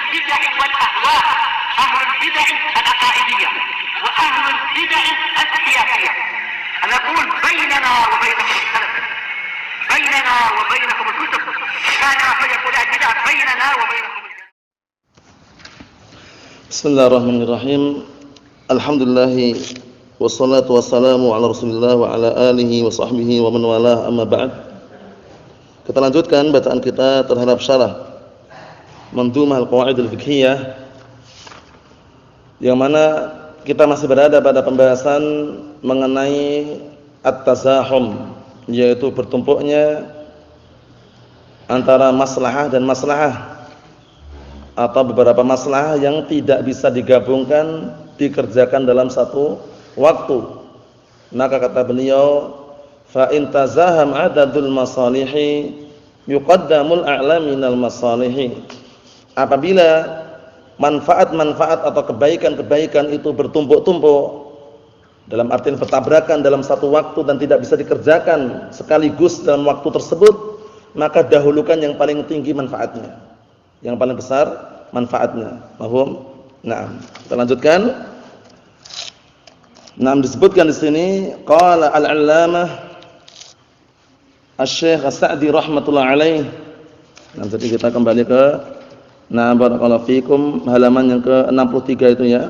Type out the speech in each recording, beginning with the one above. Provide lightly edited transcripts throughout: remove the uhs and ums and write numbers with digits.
البدع والأهواء، أهل البدع العقائدية وأهل البدع السياسية. أنا أقول بيننا وبينكم السلف، بيننا وبينكم الكتب، كان فيقول البدع بيننا وبينكم. بسم الله الرحمن الرحيم. الحمد لله wassalatu wassalamu ala Rasulillah wa ala alihi wa sahbihi wa man walah, amma ba'd. Kita lanjutkan bacaan kita terhadap syarah Mandhumah al-Qawaid al-Fiqhiyah, yang mana kita masih berada pada pembahasan mengenai at-tazahum, yaitu bertumpuknya antara maslahah dan maslahah, atau beberapa maslahah yang tidak bisa digabungkan, dikerjakan dalam satu waktu. Maka kata beliau, fa in tazaham adadul masalihi yuqaddamul a'la minal masalihi. Apabila manfaat-manfaat atau kebaikan-kebaikan itu bertumpuk-tumpuk, dalam artian bertabrakan dalam satu waktu dan tidak bisa dikerjakan sekaligus dalam waktu tersebut, maka dahulukan yang paling tinggi manfaatnya, yang paling besar manfaatnya. Paham? Nah, kita lanjutkan. Nah, disebutkan di sini qala al-'allamah Asy-Syaikh As-Sa'di rahimatullah alaih. Nah, jadi kita kembali ke barakallahu fikum halaman yang ke-63 itu ya.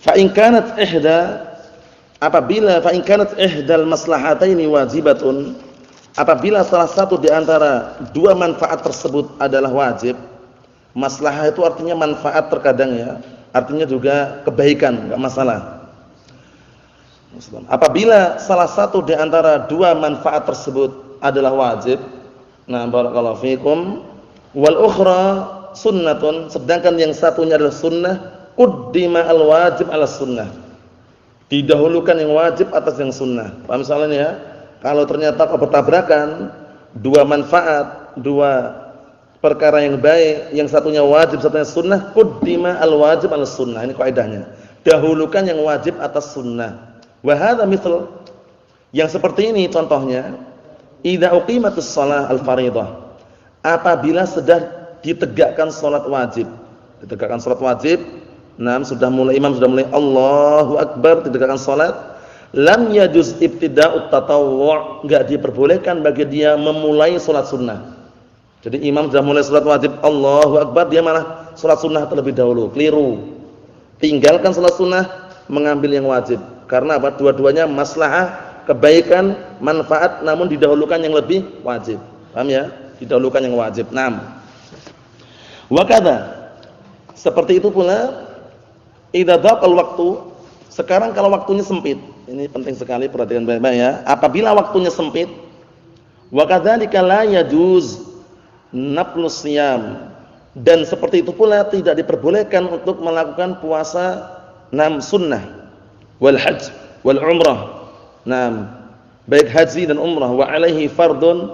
Fa in kanat ihda, apabila fa in kanat ihdal maslahataini wajibatun, apabila salah satu di antara dua manfaat tersebut adalah wajib. Maslahah itu artinya manfaat terkadang ya, artinya juga kebaikan, enggak masalah. Apabila salah satu di antara dua manfaat tersebut adalah wajib, nah barakallahu fikum, wal ukhra sunnatun, sedangkan yang satunya adalah sunnah, quddima al wajib ala sunnah, didahulukan yang wajib atas yang sunnah. Paham misalnya ya, kalau ternyata bertabrakan dua manfaat, dua perkara yang baik, yang satunya wajib, satunya sunnah, quddima al wajib ala sunnah. Ini kaidahnya, dahulukan yang wajib atas sunnah. Wa hadza misal, yang seperti ini contohnya, idza uqimatus shalah al-fardhah, apabila sudah ditegakkan salat wajib. Ditegakkan salat wajib, nah sudah mulai imam sudah mulai Allahu akbar, ditegakkan salat, lam yajuz ibtida'ut tatawwu', enggak diperbolehkan bagi dia memulai salat sunnah. Jadi imam sudah mulai salat wajib Allahu akbar, dia malah salat sunnah terlebih dahulu. Keliru. Tinggalkan salat sunnah, mengambil yang wajib. Karena apa? Dua-duanya maslahah, kebaikan, manfaat, namun didahulukan yang lebih wajib. Paham ya? Didahulukan yang wajib. Naam. Wa kadza, seperti itu pula idza dhaqal waktu, sekarang kalau waktunya sempit. Ini penting sekali, perhatikan baik-baik ya. Apabila waktunya sempit, wa kadzalika la yajuz naflus shiyam, dan seperti itu pula tidak diperbolehkan untuk melakukan puasa sunnah, wal hajj wal umrah. Baik haji dan umrah, wa alaihi fardun,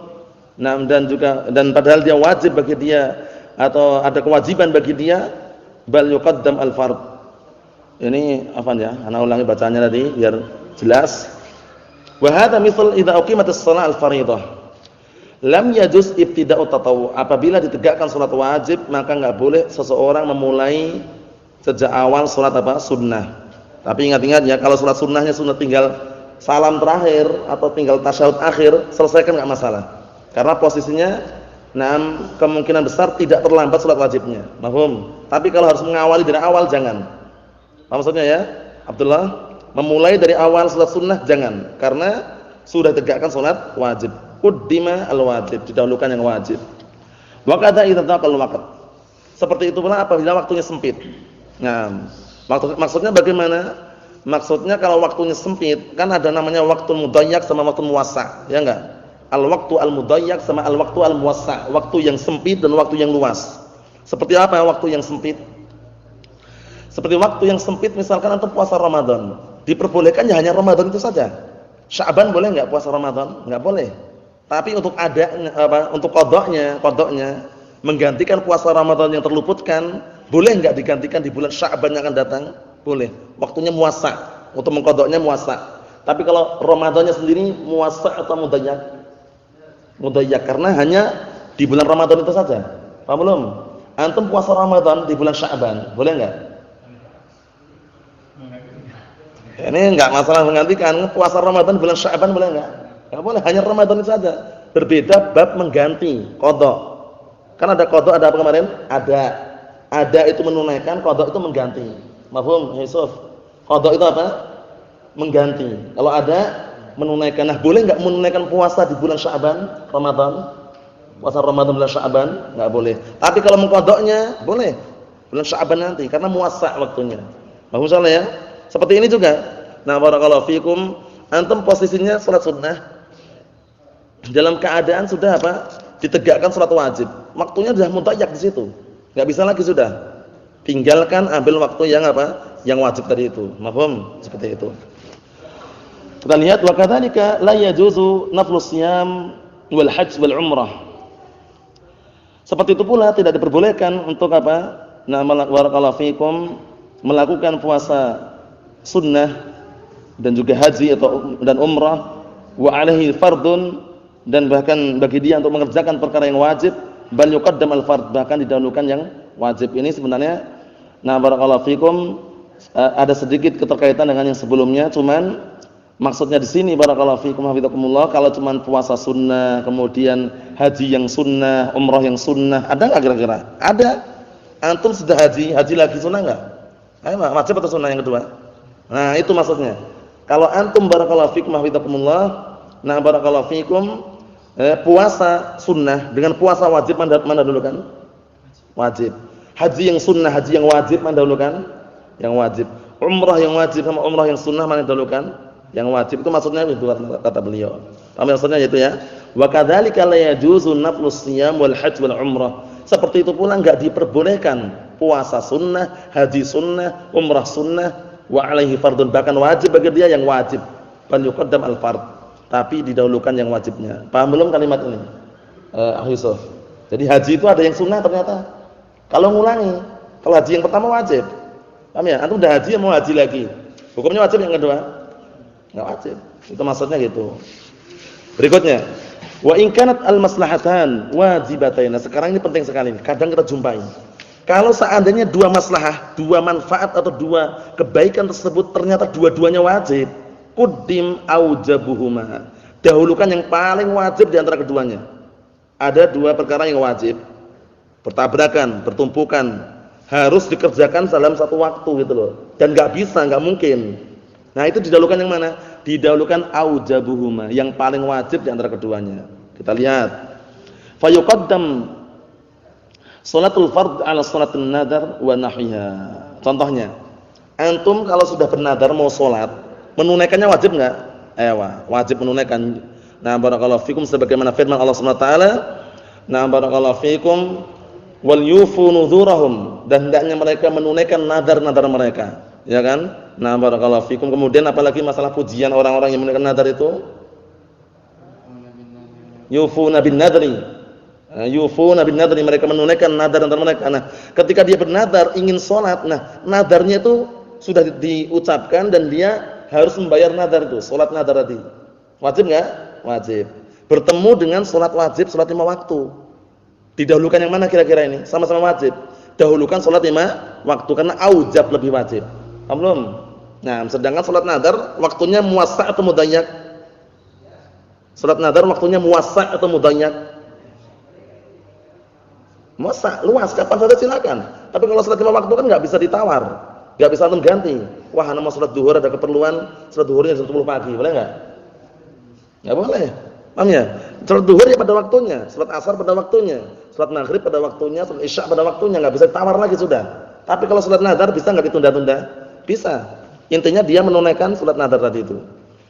dan padahal dia wajib bagi dia atau ada kewajiban bagi dia, bal yuqaddam al fard. Ini apa ya? Ana ulangi bacanya tadi biar jelas. Wa hadza misal idza uqimatis shalah al fardhah lam yajuz ibtida'ut tatawwu, apabila ditegakkan salat wajib maka enggak boleh seseorang memulai sejak awal salat apa? Sunnah. Tapi ingat-ingat ya, kalau salat sunnahnya sunnah tinggal salam terakhir atau tinggal tasyahud akhir, selesaikan enggak masalah. Karena posisinya kemungkinan besar tidak terlambat salat wajibnya. Paham? Tapi kalau harus mengawali dari awal jangan. Apa maksudnya ya? Abdullah, memulai dari awal salat sunnah jangan, karena sudah tegakkan salat wajib. Quddima al-wajib, didahulukan yang wajib. Wa kadza idza taqal waqt. Seperti itu pula apabila waktunya sempit. Nah, maksudnya bagaimana? Maksudnya kalau waktunya sempit, kan ada namanya waktu mudayyak sama waktu muwassa', ya enggak? Al-waqtu al-mudayyak sama al-waqtu al-muwassa', waktu yang sempit dan waktu yang luas. Seperti apa waktu yang sempit? Seperti waktu yang sempit misalkan antum puasa Ramadan, diperbolehkan ya hanya Ramadan itu saja. Sya'ban boleh enggak puasa Ramadan? Enggak boleh. Tapi untuk untuk qadanya menggantikan puasa Ramadan yang terluputkan, boleh enggak digantikan di bulan Sya'ban yang akan datang? Boleh. Waktunya muwassa', untuk mengqadanya muwassa'. Tapi kalau Ramadannya sendiri muwassa' atau mudayyak? Mudayyak, karena hanya di bulan Ramadan itu saja. Paham belum? Antum puasa Ramadan di bulan Sya'ban, boleh enggak? Ini enggak masalah menggantikan, puasa Ramadan bulan Sya'ban boleh enggak? Enggak boleh, hanya Ramadan itu saja. Berbeda bab mengganti, qada. Kan ada qada, ada apa kemarin? Ada itu menunaikan, qada itu mengganti. Mafhum, Yusuf? Qada itu apa? Mengganti. Kalau ada menunaikan. Nah, boleh enggak menunaikan puasa di bulan Sya'ban, Ramadan? Puasa Ramadan bulan Sya'ban enggak boleh. Tapi kalau mengqadanya boleh. Bulan Sya'ban nanti karena muassa' waktunya. Mafhum salah ya? Seperti ini juga. Nah, barakallahu fikum, antum posisinya salat sunnah. Dalam keadaan sudah apa? Ditegakkan salat wajib. Waktunya sudah mudayyak di situ. Enggak bisa lagi sudah. Tinggalkan, ambil waktu yang apa? Yang wajib tadi itu. Mafhum? Seperti itu. Kita lihat wa kadzalika la yajuzu naflus shiyam wal hajj wal umrah. Seperti itu pula tidak diperbolehkan untuk apa? Nah, barakallahu fikum, melakukan puasa sunnah dan juga haji dan umrah wa alaihi fardun, dan bahkan bagi dia untuk mengerjakan perkara yang wajib, bal yuqaddam al fard, bahkan didahulukan yang wajib. Ini sebenarnya nah barakallahu fikum ada sedikit keterkaitan dengan yang sebelumnya, cuman maksudnya di sini barakallahu fikum hafizakumullah, kalau cuman puasa sunnah, kemudian haji yang sunnah, umrah yang sunnah, ada enggak kira-kira? Ada. Antum sudah haji lagi sunnah enggak? Ayo, wajib atau sunnah yang kedua? Nah, itu maksudnya. Kalau antum barakallahu fikum hafizakumullah, nah barakallahu fikum puasa sunnah dengan puasa wajib mana dulukan? Wajib. Haji yang sunnah, haji yang wajib mana dulukan? Yang wajib. Umrah yang wajib sama umrah yang sunnah mana dulukan? Yang wajib. Itu maksudnya itu kata beliau. Paham maksudnya itu ya? Wa kadzalika la yajuzu naflus shiyam wal hajj wal umrah. Seperti itu pula enggak diperbolehkan puasa sunnah, haji sunnah, umrah sunnah, wa alaihi fardun, bahkan wajib bagi dia yang wajib. Bal yuqaddam al fard, tapi didahulukan yang wajibnya. Paham belum kalimat ini? Yusuf. Jadi haji itu ada yang sunnah ternyata. Kalau ngulangi, kalau haji yang pertama wajib. Paham ya? Antum udah haji mau haji lagi. Hukumnya wajib yang kedua? Enggak wajib. Itu maksudnya gitu. Berikutnya, wa in kanat al maslahatan wajibatayn. Nah, sekarang ini penting sekali. Kadang kita jumpai. Kalau seandainya dua maslahah, dua manfaat atau dua kebaikan tersebut ternyata dua-duanya wajib, quddim aujabuhuma. Dahulukan yang paling wajib di antara keduanya. Ada dua perkara yang wajib, bertabrakan, bertumpukan, harus dikerjakan dalam satu waktu gitu loh. Dan enggak bisa, enggak mungkin. Nah, itu didahulukan yang mana? Didahulukan aujabuhuma, yang paling wajib di antara keduanya. Kita lihat. Fa yuqaddam sholatul fard 'ala sholatin nadar wa nahwiha. Contohnya, antum kalau sudah bernadar mau salat, menunaikannya wajib enggak? Wajib menunaikan. Nah, barakallahu fikum, sebagaimana firman Allah Subhanahu wa taala, nah barakallahu fikum, wal yufu nuzurahum, dan hendaknya mereka menunaikan nadar-nadar mereka, ya kan? Nah, barakallahu fikum. Kemudian apalagi masalah pujian orang-orang yang menunaikan nadar itu? Yufuna bin nadri. Yufuna bin nadri, mereka menunaikan nadar-nadar mereka. Nah, ketika dia bernadar ingin salat, nah nadarnya itu sudah diucapkan dan dia harus membayar nadar itu, salat nadar tadi. Wajib enggak? Wajib. Bertemu dengan salat wajib, salat 5 waktu. Didahulukan yang mana kira-kira ini? Sama-sama wajib. Dahulukan salat 5 waktu karena aujab lebih wajib. Paham belum? Nah, sedangkan salat nadar waktunya muwassa' atau mudayyak? Salat nadar waktunya muwassa' atau mudayyak? Muwassa', luas, kapan saja silakan. Tapi kalau salat 5 waktu kan enggak bisa ditawar. Enggak bisa antum ganti. Wah, ana mau salat zuhur ada keperluan, salat zuhurnya jam 10 pagi, boleh enggak? Enggak boleh. Paham ya? Salat zuhur ya pada waktunya, salat asar pada waktunya, salat maghrib pada waktunya, salat isya pada waktunya, enggak bisa ditawar lagi sudah. Tapi kalau salat nadar bisa enggak ditunda-tunda? Bisa. Intinya dia menunaikan salat nadar tadi itu.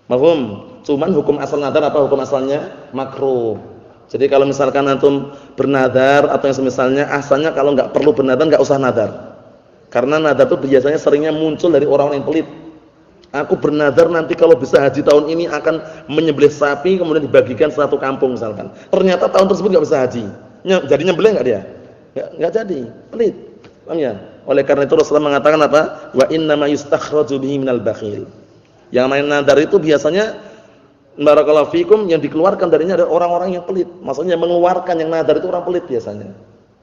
Mafhum? Cuman hukum asal nadar apa hukum asalnya? Makruh. Jadi kalau misalkan antum bernadar atau yang semisalnya, asalnya kalau enggak perlu bernadar enggak usah nadar. Karena nadar itu biasanya seringnya muncul dari orang yang pelit. Aku bernadar nanti kalau bisa haji tahun ini akan menyembelih sapi kemudian dibagikan satu kampung misalkan. Ternyata tahun tersebut enggak bisa haji. Jadi nyembelih enggak dia? Enggak jadi. Pelit. Paham ya? Oleh karena itu Rasulullah mengatakan apa? Wa innama yustakhraju bihi minal bakhil. Yang main nadar itu biasanya barakallahu fikum yang dikeluarkan darinya adalah orang-orang yang pelit. Maksudnya mengeluarkan yang nadar itu orang pelit biasanya.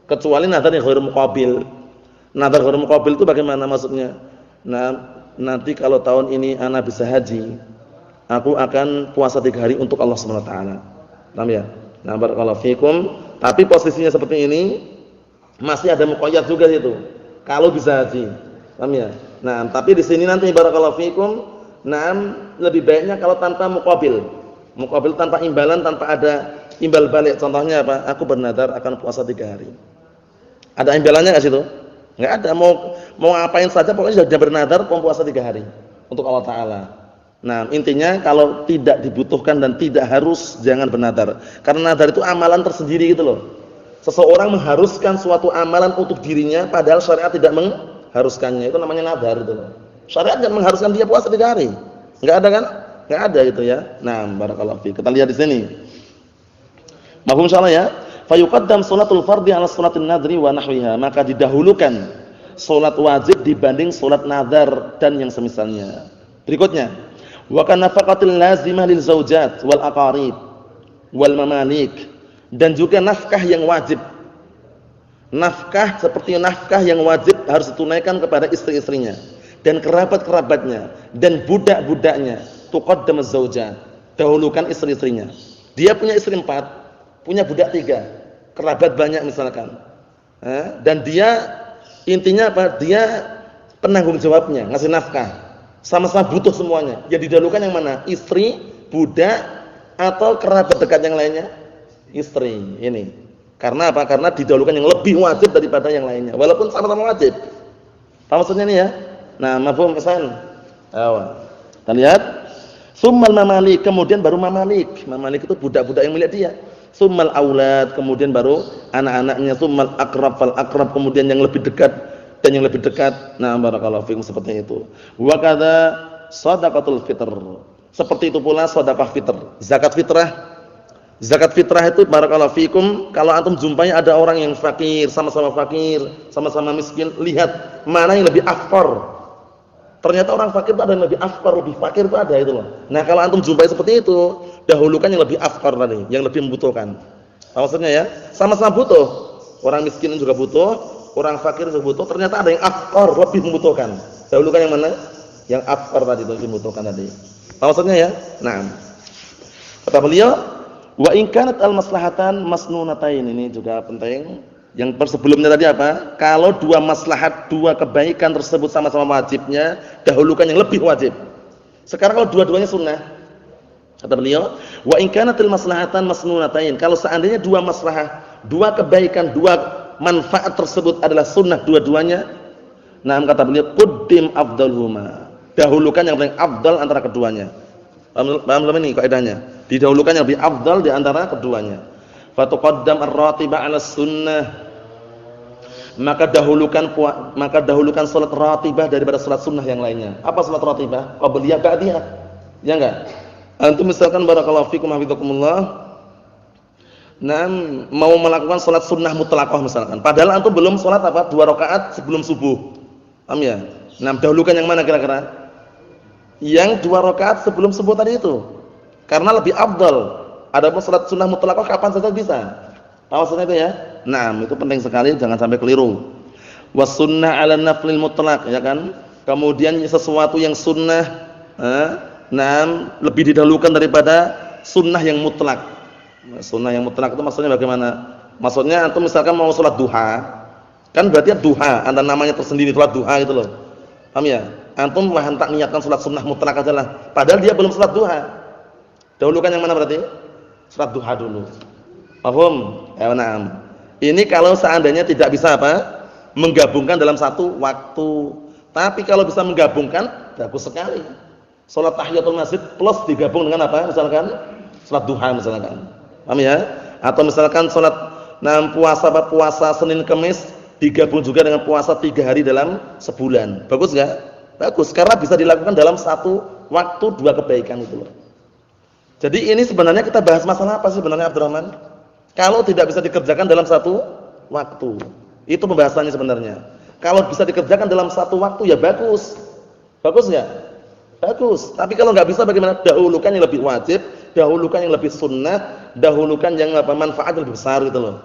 Kecuali nadar yang ghairu muqabil. Nadar ghairu muqabil itu bagaimana maksudnya? Nah, nanti kalau tahun ini ana bisa haji, aku akan puasa 3 hari untuk Allah Subhanahu wa taala. Paham ya? Nah, barakallahu fikum. Tapi posisinya seperti ini masih ada muqayyad juga itu. Kalau bisa haji. Paham ya? Nah, tapi di sini nanti barakallahu fikum, nah lebih baiknya kalau tanpa muqabil. Muqabil tanpa imbalan, tanpa ada imbal balik. Contohnya apa? Aku bernadar akan puasa 3 hari. Ada imbalannya enggak situ? Enggak ada. Mau ngapain saja pokoknya sudah bernadar mau puasa 3 hari untuk Allah taala. Nah, intinya kalau tidak dibutuhkan dan tidak harus jangan bernadar. Karena nadar itu amalan tersendiri gitu loh. Seseorang mengharuskan suatu amalan untuk dirinya padahal syariat tidak mengharuskannya. Itu namanya nadar itu loh. Syariat tidak mengharuskan dia puasa 3 hari. Enggak ada kan? Enggak ada gitu ya. Nah, barakallahu fiik. Kita lihat di sini. Mafhum insyaallah ya? Fayuqaddam sholatul fardhi 'ala sholatin nadri wa nahwiha. Maka didahulukan salat wajib dibanding salat nazar dan yang semisalnya. Berikutnya, wa kana nafaqatul lazimah lil zaujat wal aqarib wal mamalik, dan juga nafkah yang wajib. Nafkah seperti nafkah yang wajib harus ditunaikan kepada istri-istrinya dan kerabat-kerabatnya dan budak-budaknya. Tuqaddam az-zaujat, dahulukan istri-istrinya. Dia punya istri 4, punya budak 3, kerabat banyak misalkan. Dan dia intinya apa? Dia penanggung jawabnya, ngasih nafkah. Sama-sama butuh semuanya. Yang didahulukan yang mana? Istri, budak, atau kerabat dekat yang lainnya? Istri. Ini. Karena apa? Karena didahulukan yang lebih wajib daripada yang lainnya. Walaupun sama-sama wajib. Apa maksudnya ini ya? Nah, mafhum kesan? Ayo. Kita lihat. Summal mamalik, kemudian baru mamalik. Mamalik itu budak-budak yang milik dia. Summal aulad, kemudian baru anak-anaknya. Summal aqrab fal aqrab, kemudian yang lebih dekat dan yang lebih dekat. Nah, barakallahu fikum, seperti itu. Wa kadza shadaqatul fitr. Seperti itu pula sedekah fitr. Zakat fitrah. Zakat fitrah itu barakallahu fikum, kalau antum jumpai ada orang yang fakir, sama-sama miskin, lihat mana yang lebih afqar. Ternyata orang fakir itu ada yang lebih afqar, lebih fakir itu ada itu loh. Nah, kalau antum jumpai seperti itu, dahulukan yang lebih afqar tadi, yang lebih membutuhkan. Apa maksudnya ya? Sama-sama butuh. Orang miskin juga butuh, orang fakir juga butuh. Ternyata ada yang afqar, lebih membutuhkan. Dahulukan yang mana? Yang afqar tadi itu lebih membutuhkan tadi. Apa maksudnya ya? Nah, kata beliau, wa in kanat al-maslahatan masnunatain, ini juga penting. Yang sebelumnya tadi apa? Kalau dua maslahat, dua kebaikan tersebut sama-sama wajibnya, dahulukan yang lebih wajib. Sekarang kalau dua-duanya sunnah, kata beliau, wa in kanatil maslahatan masnunatain, kalau seandainya dua maslahah, dua kebaikan, dua manfaat tersebut adalah sunnah dua-duanya, nah kata beliau, quddim afdalhuma, dahulukan yang paling afdal antara keduanya. Paham belum ini kaidahnya? Didahulukan yang lebih afdal di antara keduanya. Fatuqaddam ar-ratibah 'ala sunnah, maka dahulukan salat ratibah daripada salat sunnah yang lainnya. Apa salat ratibah? Qabliyah, ba'diyah. Ya enggak? Antum misalkan barakallahu fikum hafizakumullah, mau melakukan salat sunnah mutlaqah misalkan. Padahal antum belum salat apa? 2 rakaat sebelum subuh. Paham ya? Nah, dahulukan yang mana kira-kira? Yang 2 rakaat sebelum subuh tadi itu. Karena lebih afdal. Adapun salat sunnah mutlaqah kapan saja bisa. Apa maksudnya itu ya? Nah, itu penting sekali, jangan sampai keliru. Was sunnah 'ala naflil mutlaq, ya kan? Kemudian sesuatu yang sunnah, lebih didahulukan daripada sunnah yang mutlak. Sunnah yang mutlak itu maksudnya bagaimana? Maksudnya antum misalkan mau salat duha, kan berarti duha, ada namanya tersendiri salat duha gitu loh. Paham ya? Antum hentak niatkan salat sunnah mutlak aja lah. Padahal dia belum salat duha. Dahulukan yang mana berarti? Salat duha dulu. Paham? Ya, na'am. Ini kalau seandainya tidak bisa apa? Menggabungkan dalam satu waktu. Tapi kalau bisa menggabungkan, bagus sekali. Salat tahiyatul masjid plus digabung dengan apa? Misalkan salat duha misalkan. Paham ya? Atau misalkan salat puasa Senin Kamis digabung juga dengan puasa 3 hari dalam sebulan. Bagus enggak? Bagus, karena bisa dilakukan dalam satu waktu, 2 kebaikan itu loh. Jadi ini sebenarnya kita bahas masalah apa sih sebenarnya Abdurrahman? Kalau tidak bisa dikerjakan dalam satu waktu, itu pembahasannya sebenarnya. Kalau bisa dikerjakan dalam satu waktu ya bagus. Bagus enggak? Bagus. Tapi kalau enggak bisa bagaimana? Dahulukan yang lebih wajib, dahulukan yang lebih sunnah, dahulukan yang manfaat yang lebih besar gitu loh.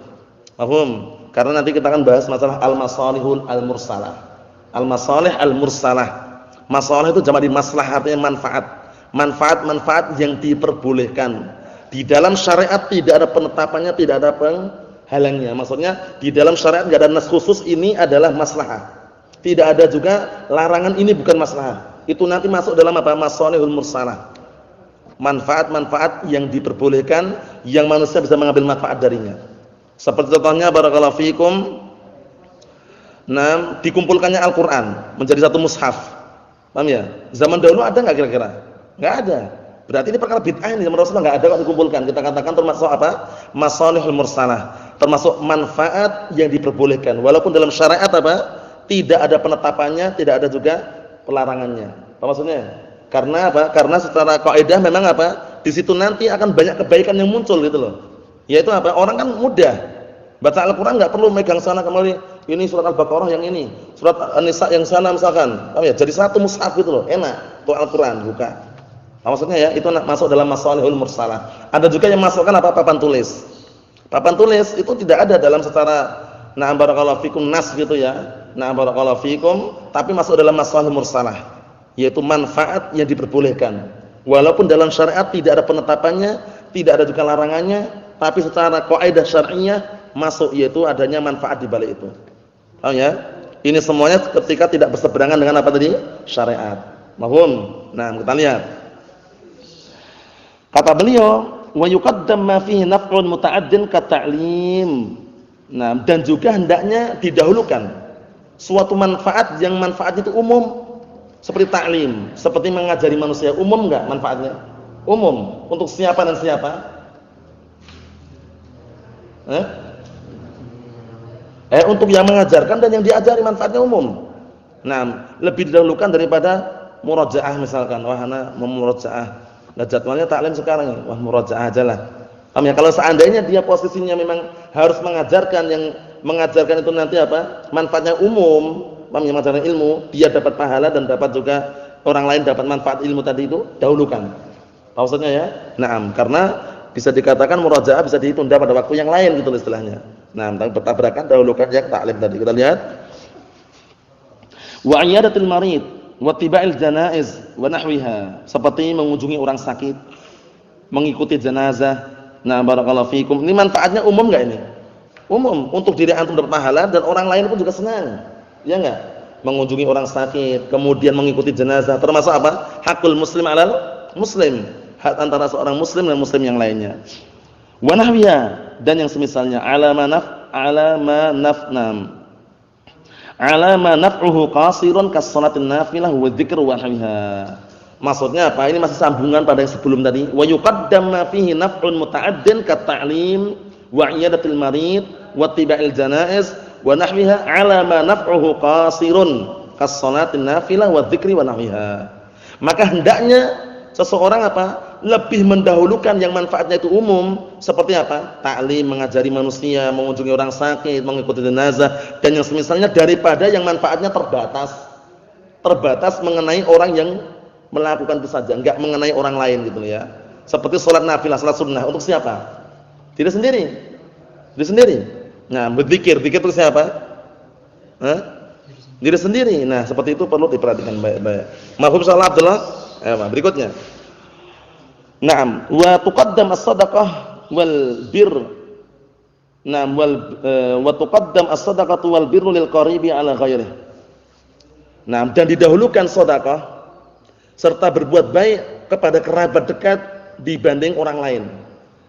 Paham? Karena nanti kita akan bahas masalah al-masalihul al-mursalah. Al-masalih al-mursalah. Masalah itu jamak di maslahah, artinya manfaat. Manfaat-manfaat yang diperbolehkan. Di dalam syariat tidak ada penetapannya, tidak ada penghalangnya. Maksudnya di dalam syariat enggak ada nas khusus ini adalah maslahah. Tidak ada juga larangan ini bukan maslahah. Itu nanti masuk dalam apa? Masalihul mursalah. Manfaat-manfaat yang diperbolehkan yang manusia bisa mengambil manfaat darinya. Seperti contohnya barakallahu fikum, dikumpulkannya Al-Qur'an menjadi satu mushaf. Paham ya? Zaman dahulu ada enggak kira-kira? Enggak ada. Berarti ini perkara bid'ah ini, zaman Rasulullah enggak ada kok dikumpulkan. Kita katakan termasuk apa? Masalihul mursalah, termasuk manfaat yang diperbolehkan. Walaupun dalam syariat apa? Tidak ada penetapannya, tidak ada juga pelarangannya. Apa maksudnya? Karena apa? Karena secara kaidah memang apa? Di situ nanti akan banyak kebaikan yang muncul gitu loh. Yaitu apa? Orang kan mudah baca Al-Qur'an, enggak perlu megang sana kemari. Ini surat Al-Baqarah yang ini, surat An-Nisa yang sana misalkan. Paham ya? Jadi satu mushaf gitu loh. Enak untuk Al-Qur'an buka. Apa maksudnya ya? Itu masuk dalam masalihul mursalah. Ada juga yang masukkan apa? Papan tulis. Papan tulis itu tidak ada dalam secara barakallahu fikum nas gitu ya. Barakallahu fikum, tapi masuk dalam masalihul mursalah, yaitu manfaat yang diperbolehkan. Walaupun dalam syariat tidak ada penetapannya, tidak ada juga larangannya, tapi secara kaidah syar'iyyah masuk, yaitu adanya manfaat di balik itu. Paham ya? Ini semuanya ketika tidak berseberangan dengan apa tadi? Syariat. Mahum. Nah, kita lihat. Kata beliau, wa yuqaddam ma fihi naf'un muta'addin ka ta'lim. Nah, dan juga hendaknya didahulukan suatu manfaat yang manfaatnya itu umum, seperti ta'lim, seperti mengajari manusia. Umum enggak manfaatnya? Umum. Untuk siapa dan siapa? Untuk yang mengajarkan dan yang diajari manfaatnya umum. Nah, lebih didahulukan daripada murajaah misalkan. Wah, ana mau murajaah. Nah, jadwalnya taklim sekarang. Wah, murajaah ajalah. Paham ya? Kalau seandainya dia posisinya memang harus mengajarkan, yang mengajarkan itu nanti apa? Manfaatnya umum, paham ya, mengajarkan ilmu, dia dapat pahala dan dapat juga orang lain dapat manfaat ilmu tadi itu, dahulukan. Maksudnya ya? Naam, karena bisa dikatakan murajaah bisa ditunda pada waktu yang lain gitu istilahnya. Nah, tentang bertabrakan dahulukan yang taklim tadi. Kita lihat. Wa iyadatul marid wa tiba'il janaiz wa nahwiha, seperti mengunjungi orang sakit, mengikuti jenazah. Nah, barakallahu fikum. Ini manfaatnya umum enggak ini? Umum, untuk diri antum dapat pahala dan orang lain pun juga senang. Ya enggak? Mengunjungi orang sakit, kemudian mengikuti jenazah, termasuk apa? Hakul muslim 'alal muslim. Hak antara seorang muslim dan muslim yang lainnya. Wa nahwiha, dan yang semisalnya alama naf'uhu qasirun kas-shalatin nafilah wa dzikr wa nahwiha. Maksudnya apa? Ini masih sambungan pada yang sebelum tadi. Wa yuqaddam ma fihi naf'un muta'addin kat ta'lim wa iyadatil marid wa tiba'il janaiz wa nahwiha 'ala ma naf'uhu qasirun kas-shalatin nafilah wa dzikri wa nahwiha. Maka hendaknya seseorang apa? Lebih mendahulukan yang manfaatnya itu umum, seperti apa? Ta'lim, mengajari manusia, mengunjungi orang sakit, mengikuti jenazah dan yang semisalnya, daripada yang manfaatnya terbatas mengenai orang yang melakukan itu saja, enggak mengenai orang lain gitu ya. Seperti salat nafilah, salat sunnah, untuk siapa? Diri sendiri. Diri sendiri. Nah, berzikir untuk siapa? Diri sendiri. Nah, seperti itu perlu diperhatikan baik-baik. Mafhum insyaallah Abdullah? Berikutnya. Naam, wa tuqaddam as-shadaqah wal birr. Naam, wa tuqaddam as-shadaqatu wal birru lil qaribi 'ala ghairihi. Naam, dan didahulukan sedekah serta berbuat baik kepada kerabat dekat dibanding orang lain.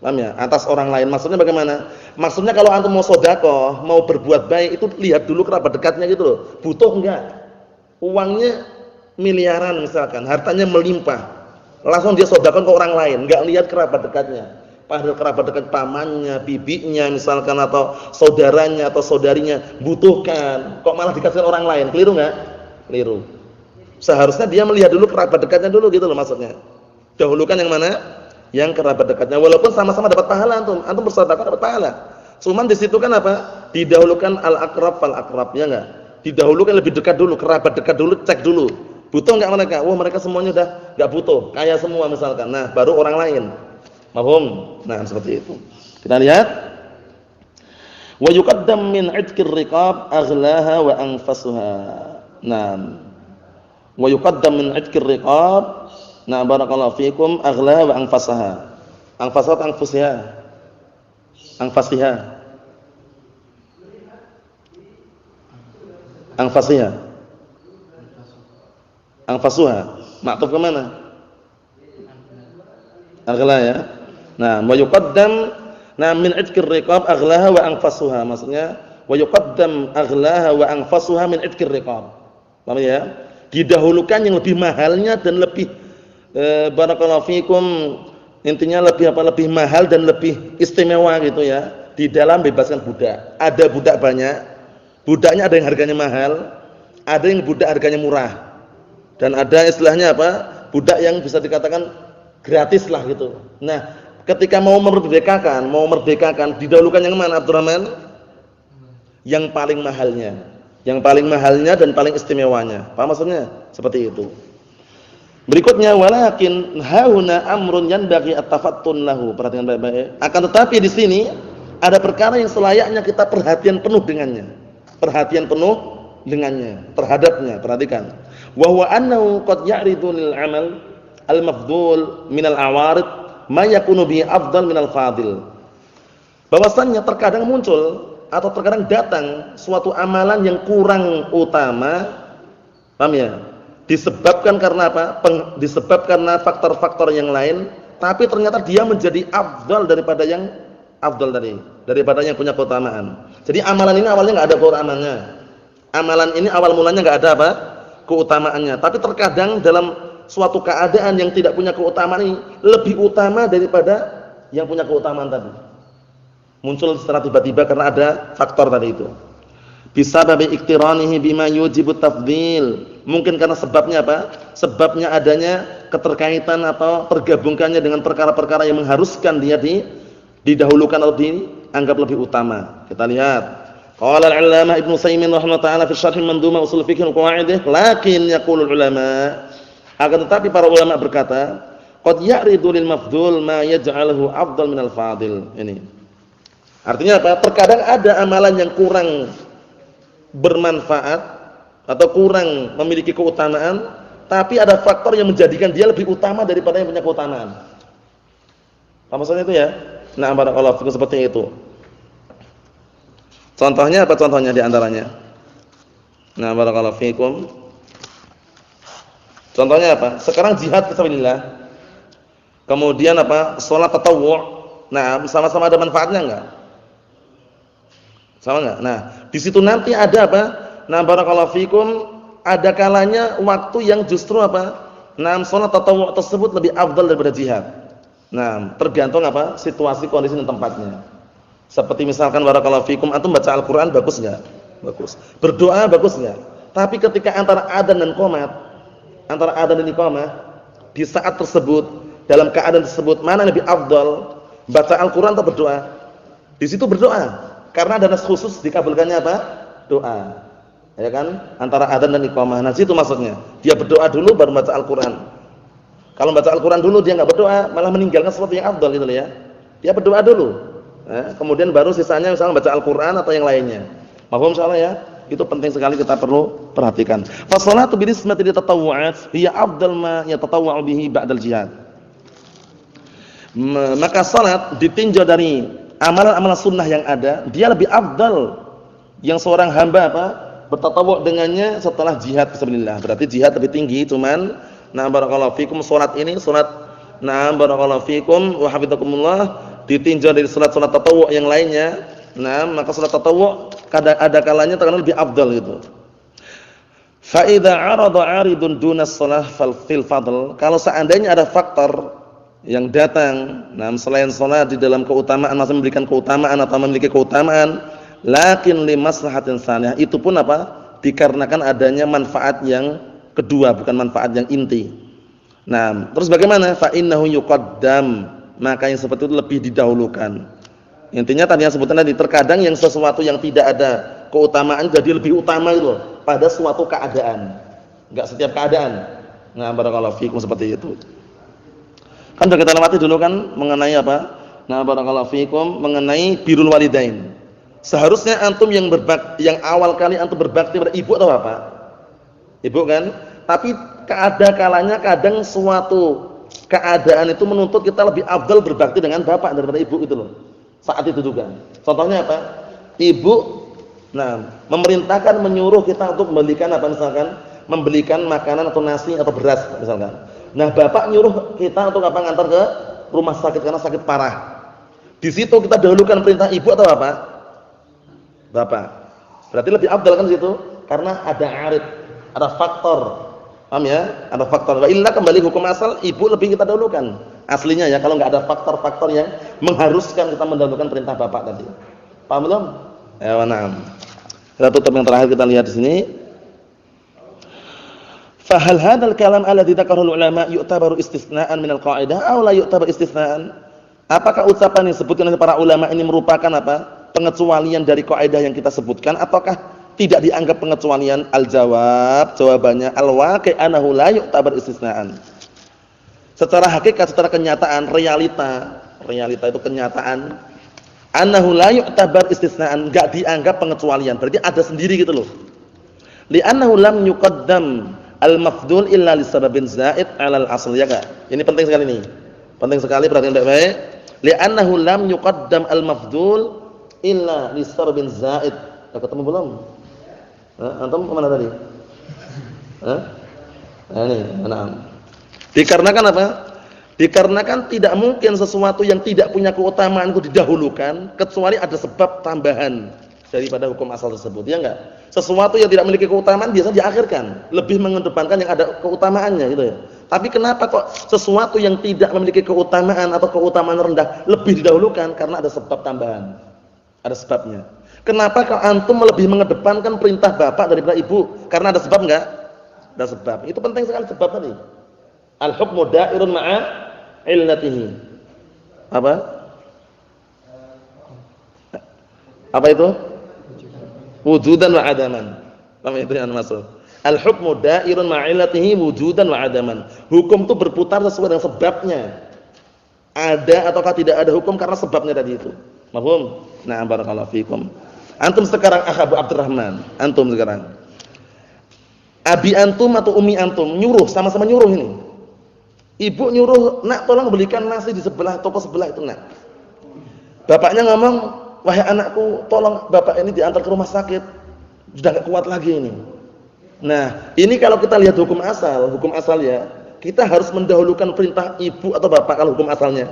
Paham ya? Atas orang lain. Maksudnya bagaimana? Maksudnya kalau antum mau sedekah, mau berbuat baik, itu lihat dulu kerabat dekatnya gitu loh. Butuh enggak? Uangnya miliaran misalkan, hartanya melimpah. Langsung dia sedekah ke orang lain, enggak lihat kerabat dekatnya. Padahal kerabat dekat pamannya, bibinya misalkan, atau saudaranya atau saudarinya butuhkan, kok malah dikasih orang lain. Keliru enggak? Keliru. Seharusnya dia melihat dulu kerabat dekatnya dulu gitu loh maksudnya. Dahulukan yang mana? Yang kerabat dekatnya. Walaupun sama-sama dapat pahala antum bersedekah dapat pahala. Cuman di situ kan apa? Didahulukan al-aqrab fal aqrab, ya enggak? Didahulukan lebih dekat dulu, kerabat dekat dulu, cek dulu. Butuh enggak mereka? Wah, mereka semuanya udah enggak butuh, kaya semua misalkan. Nah, baru orang lain. Paham? Nah, seperti itu. Kita lihat. Wa yuqaddam min 'idqir riqab aghlaha wa anfasuha. Naam. Wa yuqaddam min 'idqir riqab, na barakallahu fikum, aghlaha wa anfasaha. Anfasaha atau anfusiha? Anfasiha. Anfasiha. Anfasuha. Maktub ke mana? Aghla ya. Nah, wa yuqaddam min 'idqir riqab aghlaha wa anfasuha. Maksudnya wa yuqaddam aghlaha wa anfasuha min 'idqir riqab. Paham ya? Didahulukan yang lebih mahalnya dan lebih barakallahu fikum, intinya lebih mahal dan lebih istimewa gitu ya, di dalam bebaskan budak. Ada budak banyak. Budaknya ada yang harganya mahal, ada yang budak harganya murah. Dan ada istilahnya apa? Budak yang bisa dikatakan gratis lah gitu. Nah, ketika mau merdekakan, didahulukan yang mana, Abdurrahman? Yang paling mahalnya. Yang paling mahalnya dan paling istimewanya. Paham maksudnya? Seperti itu. Berikutnya, walakin hauna amrun yanbaghi at-tafattun lahu. Perhatikan baik-baik. Akan tetapi di sini ada perkara yang selayaknya kita perhatian penuh dengannya. Perhatian penuh dengannya, terhadapnya. Perhatikan. Wa huwa annahu qad ya'ridu lil 'amal al-mafdhul min al-awarid ma yakunu bihi afdal min al-fadil. Bahwasannya terkadang muncul atau terkadang datang suatu amalan yang kurang utama, paham ya? Disebabkan karena apa? Disebabkan karena faktor-faktor yang lain, tapi ternyata dia menjadi afdal daripada yang afdal daripada yang punya keutamaan. Jadi amalan ini awalnya enggak ada keutamaannya. Amalan ini awal mulanya enggak ada apa? Keutamaannya. Tapi terkadang dalam suatu keadaan yang tidak punya keutamaan ini lebih utama daripada yang punya keutamaan tadi. Muncul secara tiba-tiba karena ada faktor tadi itu. Bisa babi iktiranihi bima yujibu tafdhil. Mungkin karena sebabnya apa? Sebabnya adanya keterkaitan atau tergabungkannya dengan perkara-perkara yang mengharuskan dia didahulukan atau dianggap lebih utama. Kita lihat. Qala al-'allamah Ibnu Utsaimin rahimahullah ta'ala fi syarh mandhumah ushul fiqh al-qawaidih, lakin yaqulu ulama, akan tetapi para ulama berkata, qad ya'ridu lil mafdhul ma yaj'aluhu afdal min al-fadil. Ini artinya apa? Terkadang ada amalan yang kurang bermanfaat atau kurang memiliki keutamaan, tapi ada faktor yang menjadikan dia lebih utama daripada yang punya keutamaan. Apa maksudnya itu ya? Nah, barakallahu fikum, seperti itu. Contohnya apa? Contohnya di antaranya. Nah, barakallahu fikum. Contohnya apa? Sekarang jihad fisabilillah. Kemudian apa? Salat tatawwu'. Nah, sama-sama ada manfaatnya enggak? Sama enggak? Nah, di situ nanti ada apa? Nah, barakallahu fikum, ada kalanya waktu yang justru apa? Nah, salat tatawwu' tersebut lebih afdal daripada jihad. Nah, tergantung apa? Situasi, kondisi dan tempatnya. Seperti misalkan barakallahu fikum, antum baca Al-Qur'an bagus enggak? Bagus. Berdoa bagus enggak? Tapi ketika antara adzan dan qomat, antara adzan dan iqamah, di saat tersebut, dalam keadaan tersebut, mana yang lebih afdal? Baca Al-Qur'an atau berdoa? Di situ berdoa. Karena ada nas khusus dikabulkannya apa? Doa. Ya kan? Antara adzan dan iqamah. Nah, situ maksudnya. Dia berdoa dulu baru baca Al-Qur'an. Kalau baca Al-Qur'an dulu dia enggak berdoa, malah meninggalkan sesuatu yang afdal gitu ya. Dia berdoa dulu. Kemudian baru sisanya misalnya baca Al-Qur'an atau yang lainnya. Paham insyaallah ya? Itu penting sekali kita perlu perhatikan. Fa sholatu bi nisbati li tatawwu'at hiya afdal ma yatatawwa'u bihi ba'dal jihad. Maka salat ditinjau dari amalan-amalan sunnah yang ada, dia lebih afdal yang seorang hamba apa? Bertatawwu' dengannya setelah jihad fisabilillah. Berarti jihad lebih tinggi, cuman na barakallahu fikum, salat ini salat na barakallahu fikum wa hafizakumullah ditinjau dari salat-salat tatawwu' yang lainnya. Nah, maka salat tatawwu' ada kalanya terkadang lebih afdal gitu. Fa idza 'arada 'aridun duna shalah fil fadl. Kalau seandainya ada faktor yang datang, nah selain salat di dalam keutamaan, masih memberikan keutamaan atau memiliki keutamaan, lakin li maslahatin tsaniyah, itu pun apa? Dikarenakan adanya manfaat yang kedua, bukan manfaat yang inti. Nah, terus bagaimana? Fa innahu yuqaddam, maka yang seperti itu lebih didahulukan. Intinya tadi yang sebutan tadi, terkadang yang sesuatu yang tidak ada keutamaan jadi lebih utama itu loh, pada suatu keadaan. Enggak setiap keadaan. Nah, barakallahu fikum, seperti itu. Kan sudah kita lewati dulu kan mengenai apa? Nah, barakallahu fikum, mengenai birrul walidain. Seharusnya antum yang awal kali antum berbakti pada ibu atau bapak? Ibu kan? Tapi kalanya kadang suatu keadaan itu menuntut kita lebih afdal berbakti dengan bapak daripada ibu itu loh. Saat itu juga. Contohnya apa? Ibu memerintahkan menyuruh kita untuk membelikan apa misalkan? Membelikan makanan atau nasi atau beras misalkan. Nah, bapak nyuruh kita untuk apa ngantar ke rumah sakit karena sakit parah. Di situ kita dahulukan perintah ibu atau bapak? Bapak. Berarti lebih afdal kan situ karena ada arid, ada faktor. Paham ya? Ada faktor. Wa illa kembali hukum asal ibu lebih kita dahulukan. Aslinya ya kalau enggak ada faktor-faktor yang mengharuskan kita mendahulukan perintah bapak tadi. Paham belum? Ya, na'am. Kita tutup yang terakhir kita lihat di sini. Fa hal hadzal kalam alladzi dzakarahu ulama yu'tabaru istisna'an min al-qa'idah aw la yu'tabar istisna'an? Apakah ucapan yang disebutkan oleh para ulama ini merupakan apa? Pengecualian dari kaidah yang kita sebutkan ataukah tidak dianggap pengecualian? Al-jawab, jawabannya al-waqi' annahu la yu'tabar istisna'an. Secara hakikat, secara kenyataan, realita itu kenyataan. Annahu la yu'tabar istisna'an, enggak dianggap pengecualian. Berarti ada sendiri gitu loh. Li'annahu lam yuqaddam al-mafdul illa li sababin zaid 'ala al-asl, ya enggak? Ini penting sekali nih. Penting sekali, perhatikan baik-baik. Li'annahu lam yuqaddam al-mafdul illa li sababin zaid. Sudah ketemu belum? Antum kemana tadi? Ini, dikarenakan apa? Dikarenakan tidak mungkin sesuatu yang tidak punya keutamaan itu didahulukan kecuali ada sebab tambahan daripada hukum asal tersebut, ya enggak? Sesuatu yang tidak memiliki keutamaan biasanya diakhirkan, lebih mengedepankan yang ada keutamaannya gitu ya. Tapi kenapa kok sesuatu yang tidak memiliki keutamaan atau keutamaan rendah lebih didahulukan? Karena ada sebab tambahan. Ada sebabnya. Kenapa kalau antum lebih mengedepankan perintah bapak daripada ibu? Karena ada sebab enggak? Ada sebab. Itu penting sekali sebab tadi. Al-hukmu da'irun ma'a illatihi. Apa? Apa itu? Wujudan wa adaman. Apa itu yang masuk? Al-hukmu da'irun ma'a illatihi wujudan wa adaman. Hukum itu berputar sesuai dengan sebabnya. Ada ataukah tidak ada hukum karena sebabnya tadi itu. Paham? Nah, barakallahu fikum. Antum sekarang Abu Abdurrahman, antum sekarang. Abi antum atau umi antum nyuruh, sama-sama nyuruh ini. Ibu nyuruh, "Nak, tolong belikan nasi di sebelah toko sebelah itu, Nak." Bapaknya ngomong, "Wahai anakku, tolong bapak ini diantar ke rumah sakit. Sudah enggak kuat lagi ini." Nah, ini kalau kita lihat hukum asal ya, kita harus mendahulukan perintah ibu atau bapak kalau hukum asalnya.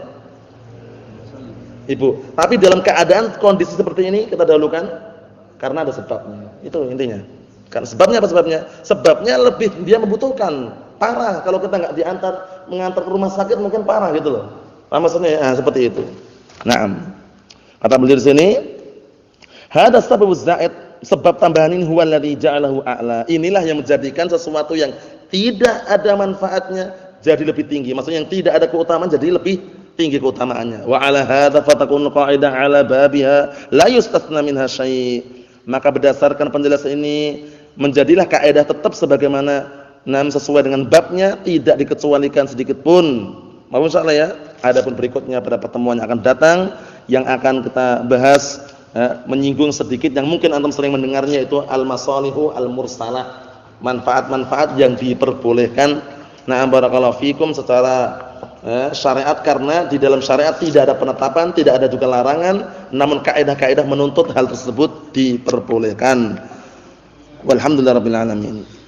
Ibu. Tapi dalam keadaan kondisi seperti ini kita dahulukan karena ada sebabnya. Itu intinya. Kan sebabnya apa sebabnya? Sebabnya lebih dia membutuhkan. Parah kalau kita enggak mengantar ke rumah sakit mungkin parah gitu loh. Paham maksudnya? Seperti itu. Naam. Kata beliau di sini, hadza sababuz zaid, sebab tambahan ini huwa alladzi ja'alahu a'la. Inilah yang menjadikan sesuatu yang tidak ada manfaatnya jadi lebih tinggi. Maksudnya yang tidak ada keutamaan jadi lebih tinggi keutamaannya. Wa 'ala hadza fatakun qa'idah 'ala babiha la yustatsna minha syai'. Maka berdasarkan penjelasan ini menjadilah kaidah tetap sebagaimana sesuai dengan babnya, tidak dikecualikan sedikit pun. Mau insyaallah ya. Adapun berikutnya pada pertemuan yang akan datang yang akan kita bahas menyinggung sedikit yang mungkin antum sering mendengarnya, itu al-masalihu al-mursalah, manfaat-manfaat yang diperbolehkan. Nah, barakallahu fikum secara syariat, karena di dalam syariat tidak ada penetapan, tidak ada juga larangan, namun kaidah-kaidah menuntut hal tersebut diperbolehkan. Walhamdulillahirabbil alamin.